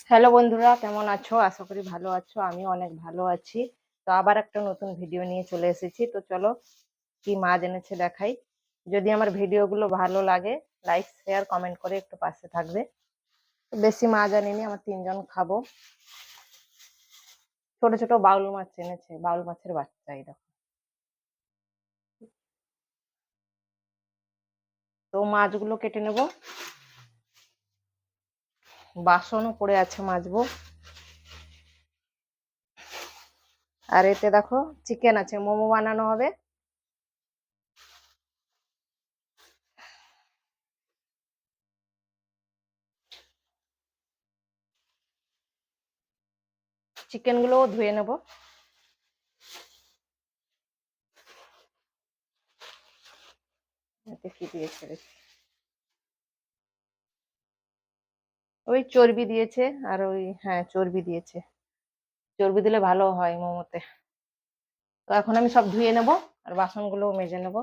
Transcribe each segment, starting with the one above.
Hello বন্ধুরা, কেমন আছো? আশা করি ভালো আছো। আমি অনেক ভালো আছি। তো আবার একটা নতুন ভিডিও নিয়ে চলে এসেছি। তো চলো কি মাছ এনেছে দেখাই। যদি আমার ভিডিওগুলো ভালো লাগে, লাইক শেয়ার কমেন্ট করে একটু পাশে থাকবে। তো বেশি মাছ আনিনি, আমার তিনজন খাবো। ছোট ছোট বাউল মাছ এনেছে, বাউল মাছের বাচ্চা। এই দেখো। তো মাছগুলো কেটে নেব। বাসনও পড়ে আছে, মাজবো। আর এতে দেখো চিকেন আছে, মোমো বানানো হবে। চিকেন গুলোও ধুয়ে নেব। এতে কি দিয়েছে দেখি। ওই চর্বি দিয়েছে, আর ওই হ্যাঁ চর্বি দিয়েছে। চর্বি দিলে ভালো হয় মোমোতে। তো এখন আমি সব ধুয়ে নেব, আর বাসনগুলো মেজে নেব।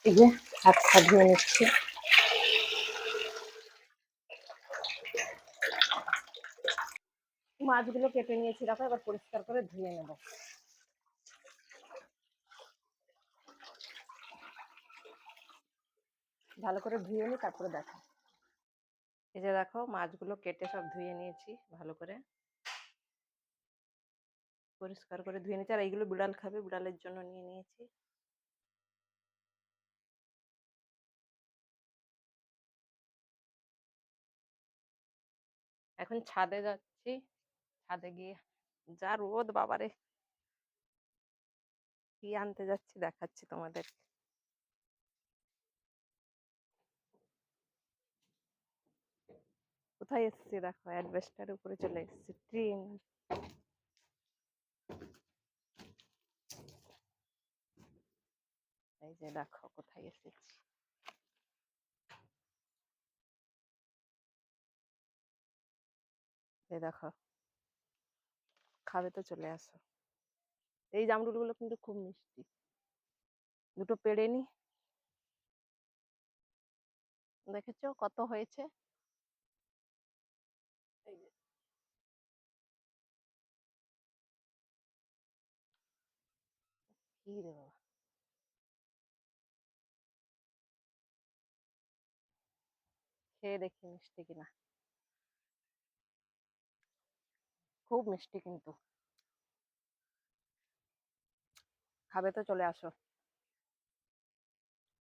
এই যে হাত হাত ধুয়ে নিচ্ছি। মাছগুলো কেটে নিয়েছি, দেখো এবার পরিষ্কার করে ধুয়ে নেব। ভালো করে ধুয়ে নি, তারপরে দেখো। এই যে দেখো মাছগুলো কেটে সব ধুয়ে নিয়েছি ভালো করে, পরিষ্কার করে ধুয়ে নিয়েছি। আর এইগুলো বিড়াল খাবে, বিড়ালের জন্য নিয়ে নিয়েছি। এখন ছাদে যাচ্ছি। ছাদে গিয়ে যা রোদ বাবারে, কি আনতে যাচ্ছি দেখাচ্ছি তোমাদের। কোথায় এসেছি দেখো, অ্যাডভেস্টার উপরে চলে এসেছি। ট্রেন। এই যে দেখো কোথায় এসেছি। এই দেখো, খাবে তো চলে আসো। এই জামরুল গুলো কিন্তু খুব মিষ্টি। দুটো পেড়ে নি। দেখেছো কত হয়েছে। এই যে, কি রে বাবা, খেয়ে দেখি মিষ্টি কিনা। খুব মিষ্টি কিন্তু। খাবে তো চলে আসো।